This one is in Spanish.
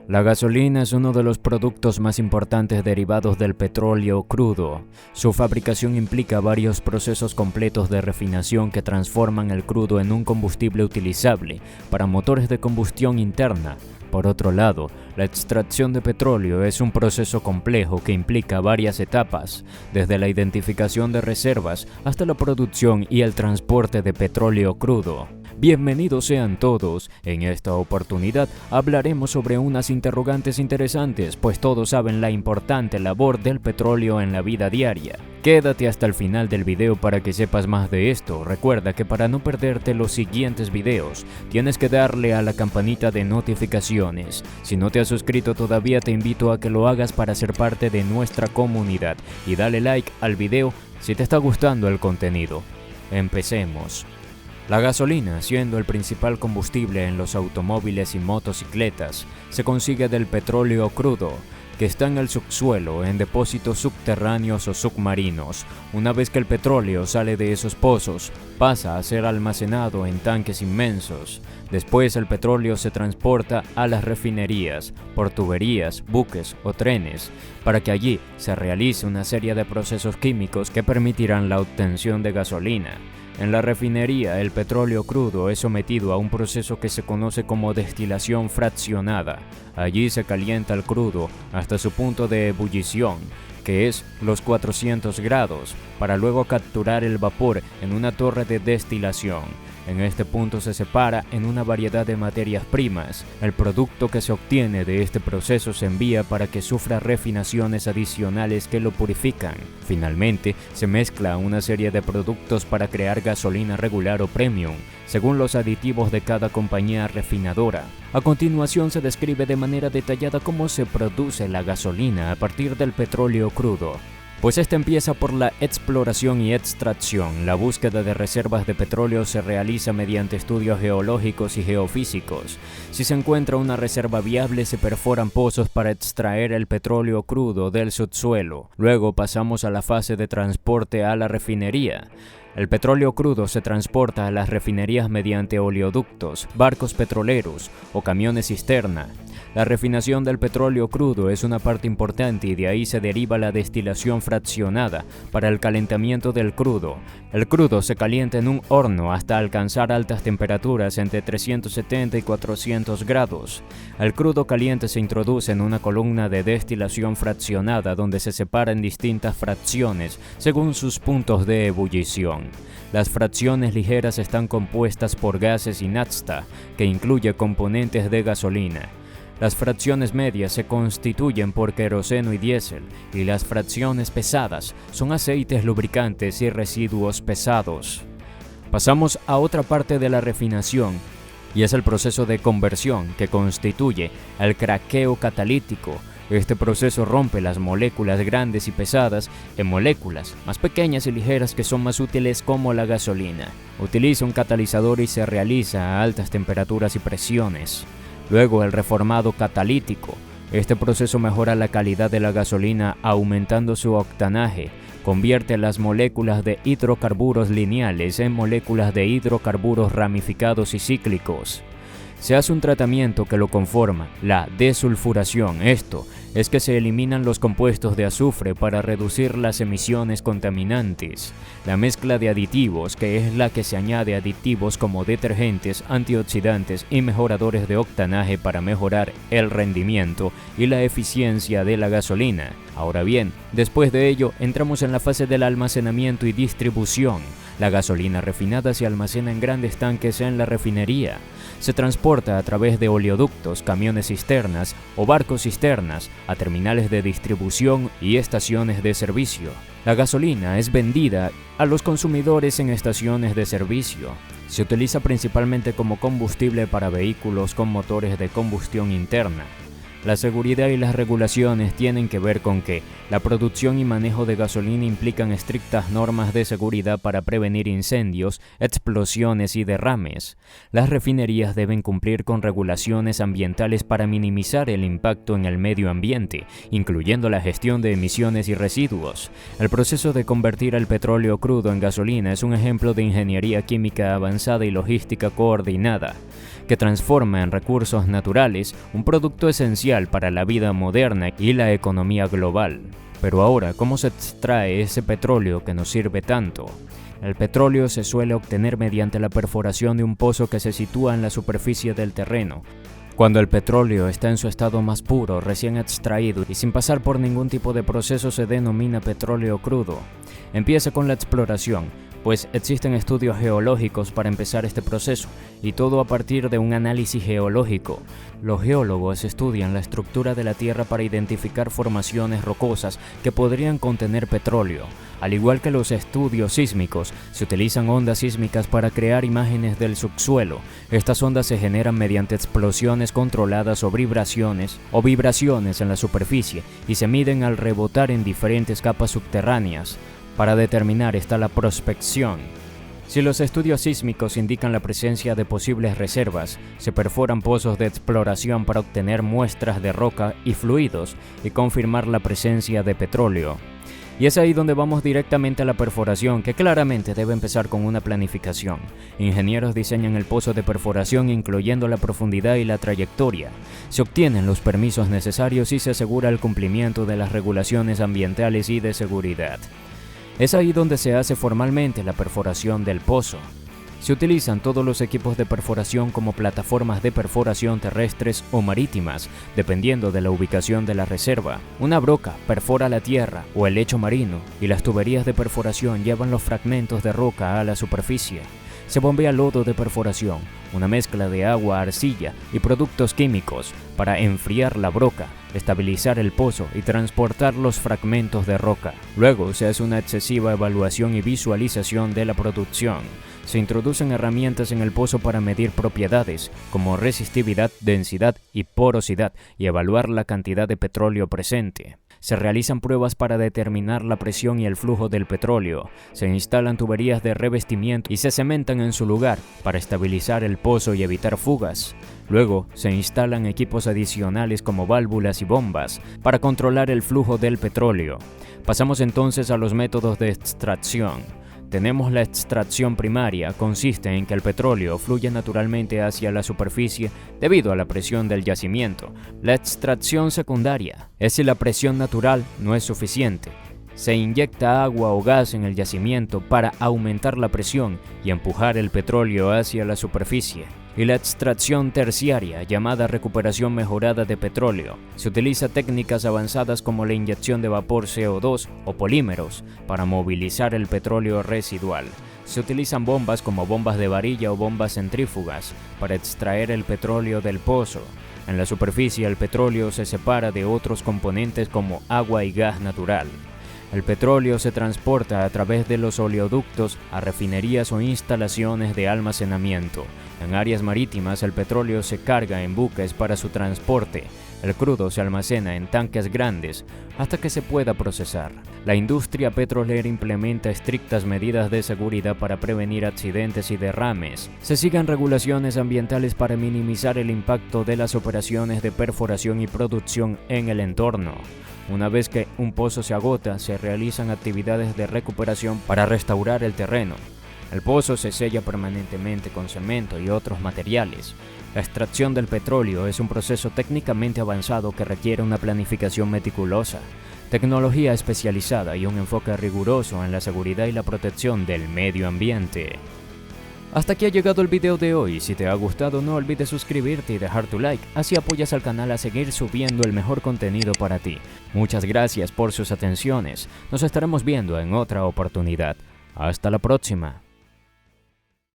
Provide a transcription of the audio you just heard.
La gasolina es uno de los productos más importantes derivados del petróleo crudo. Su fabricación implica varios procesos completos de refinación que transforman el crudo en un combustible utilizable para motores de combustión interna. Por otro lado, la extracción de petróleo es un proceso complejo que implica varias etapas, desde la identificación de reservas hasta la producción y el transporte de petróleo crudo. Bienvenidos sean todos. En esta oportunidad hablaremos sobre unas interrogantes interesantes, pues todos saben la importante labor del petróleo en la vida diaria. Quédate hasta el final del video para que sepas más de esto. Recuerda que para no perderte los siguientes videos, tienes que darle a la campanita de notificaciones. Si no te has suscrito todavía, te invito a que lo hagas para ser parte de nuestra comunidad y dale like al video si te está gustando el contenido. Empecemos. La gasolina, siendo el principal combustible en los automóviles y motocicletas, se consigue del petróleo crudo, que está en el subsuelo, en depósitos subterráneos o submarinos. Una vez que el petróleo sale de esos pozos, pasa a ser almacenado en tanques inmensos. Después el petróleo se transporta a las refinerías, por tuberías, buques o trenes, para que allí se realice una serie de procesos químicos que permitirán la obtención de gasolina. En la refinería, el petróleo crudo es sometido a un proceso que se conoce como destilación fraccionada. Allí se calienta el crudo hasta su punto de ebullición, que es los 400 grados, para luego capturar el vapor en una torre de destilación. En este punto se separa en una variedad de materias primas. El producto que se obtiene de este proceso se envía para que sufra refinaciones adicionales que lo purifican. Finalmente, se mezcla una serie de productos para crear gasolina regular o premium, según los aditivos de cada compañía refinadora. A continuación se describe de manera detallada cómo se produce la gasolina a partir del petróleo crudo. Pues esta empieza por la exploración y extracción. La búsqueda de reservas de petróleo se realiza mediante estudios geológicos y geofísicos. Si se encuentra una reserva viable, se perforan pozos para extraer el petróleo crudo del subsuelo. Luego pasamos a la fase de transporte a la refinería. El petróleo crudo se transporta a las refinerías mediante oleoductos, barcos petroleros o camiones cisterna. La refinación del petróleo crudo es una parte importante y de ahí se deriva la destilación fraccionada para el calentamiento del crudo. El crudo se calienta en un horno hasta alcanzar altas temperaturas entre 370 y 400 grados. El crudo caliente se introduce en una columna de destilación fraccionada donde se separa en distintas fracciones según sus puntos de ebullición. Las fracciones ligeras están compuestas por gases y nafta, que incluye componentes de gasolina. Las fracciones medias se constituyen por queroseno y diésel, y las fracciones pesadas son aceites, lubricantes y residuos pesados. Pasamos a otra parte de la refinación, y es el proceso de conversión, que constituye el craqueo catalítico. Este proceso rompe las moléculas grandes y pesadas en moléculas más pequeñas y ligeras que son más útiles, como la gasolina. Utiliza un catalizador y se realiza a altas temperaturas y presiones. Luego el reformado catalítico. Este proceso mejora la calidad de la gasolina aumentando su octanaje. Convierte las moléculas de hidrocarburos lineales en moléculas de hidrocarburos ramificados y cíclicos. Se hace un tratamiento que lo conforma, la desulfuración. Esto es que se eliminan los compuestos de azufre para reducir las emisiones contaminantes. La mezcla de aditivos, que es la que se añade aditivos como detergentes, antioxidantes y mejoradores de octanaje para mejorar el rendimiento y la eficiencia de la gasolina. Ahora bien, después de ello entramos en la fase del almacenamiento y distribución. La gasolina refinada se almacena en grandes tanques en la refinería. Se transporta a través de oleoductos, camiones cisternas o barcos cisternas a terminales de distribución y estaciones de servicio. La gasolina es vendida a los consumidores en estaciones de servicio. Se utiliza principalmente como combustible para vehículos con motores de combustión interna. La seguridad y las regulaciones tienen que ver con que la producción y manejo de gasolina implican estrictas normas de seguridad para prevenir incendios, explosiones y derrames. Las refinerías deben cumplir con regulaciones ambientales para minimizar el impacto en el medio ambiente, incluyendo la gestión de emisiones y residuos. El proceso de convertir el petróleo crudo en gasolina es un ejemplo de ingeniería química avanzada y logística coordinada. que transforma en recursos naturales un producto esencial para la vida moderna y la economía global. Pero ahora, ¿cómo se extrae ese petróleo que nos sirve tanto? El petróleo se suele obtener mediante la perforación de un pozo que se sitúa en la superficie del terreno. Cuando el petróleo está en su estado más puro, recién extraído y sin pasar por ningún tipo de proceso, se denomina petróleo crudo. Empieza con la exploración, pues existen estudios geológicos para empezar este proceso, y todo a partir de un análisis geológico. Los geólogos estudian la estructura de la Tierra para identificar formaciones rocosas que podrían contener petróleo. Al igual que los estudios sísmicos, se utilizan ondas sísmicas para crear imágenes del subsuelo. Estas ondas se generan mediante explosiones controladas o vibraciones en la superficie y se miden al rebotar en diferentes capas subterráneas. Para determinar está la prospección. Si los estudios sísmicos indican la presencia de posibles reservas, se perforan pozos de exploración para obtener muestras de roca y fluidos y confirmar la presencia de petróleo. Y es ahí donde vamos directamente a la perforación, que claramente debe empezar con una planificación. Ingenieros diseñan el pozo de perforación incluyendo la profundidad y la trayectoria. Se obtienen los permisos necesarios y se asegura el cumplimiento de las regulaciones ambientales y de seguridad. Es ahí donde se hace formalmente la perforación del pozo. Se utilizan todos los equipos de perforación como plataformas de perforación terrestres o marítimas, dependiendo de la ubicación de la reserva. Una broca perfora la tierra o el lecho marino y las tuberías de perforación llevan los fragmentos de roca a la superficie. Se bombea lodo de perforación, una mezcla de agua, arcilla y productos químicos para enfriar la broca, estabilizar el pozo y transportar los fragmentos de roca. Luego se hace una excesiva evaluación y visualización de la producción. Se introducen herramientas en el pozo para medir propiedades como resistividad, densidad y porosidad y evaluar la cantidad de petróleo presente. Se realizan pruebas para determinar la presión y el flujo del petróleo. Se instalan tuberías de revestimiento y se cementan en su lugar para estabilizar el pozo y evitar fugas. Luego, se instalan equipos adicionales como válvulas y bombas para controlar el flujo del petróleo. Pasamos entonces a los métodos de extracción. Tenemos la extracción primaria, consiste en que el petróleo fluye naturalmente hacia la superficie debido a la presión del yacimiento. La extracción secundaria es si la presión natural no es suficiente. Se inyecta agua o gas en el yacimiento para aumentar la presión y empujar el petróleo hacia la superficie. Y la extracción terciaria, llamada recuperación mejorada de petróleo. Se utiliza técnicas avanzadas como la inyección de vapor CO2 o polímeros para movilizar el petróleo residual. Se utilizan bombas como bombas de varilla o bombas centrífugas para extraer el petróleo del pozo. En la superficie el petróleo se separa de otros componentes como agua y gas natural. El petróleo se transporta a través de los oleoductos a refinerías o instalaciones de almacenamiento. En áreas marítimas el petróleo se carga en buques para su transporte. El crudo se almacena en tanques grandes hasta que se pueda procesar. La industria petrolera implementa estrictas medidas de seguridad para prevenir accidentes y derrames. Se siguen regulaciones ambientales para minimizar el impacto de las operaciones de perforación y producción en el entorno. Una vez que un pozo se agota, se realizan actividades de recuperación para restaurar el terreno. El pozo se sella permanentemente con cemento y otros materiales. La extracción del petróleo es un proceso técnicamente avanzado que requiere una planificación meticulosa, tecnología especializada y un enfoque riguroso en la seguridad y la protección del medio ambiente. Hasta aquí ha llegado el video de hoy. Si te ha gustado, no olvides suscribirte y dejar tu like, así apoyas al canal a seguir subiendo el mejor contenido para ti. Muchas gracias por sus atenciones. Nos estaremos viendo en otra oportunidad. Hasta la próxima.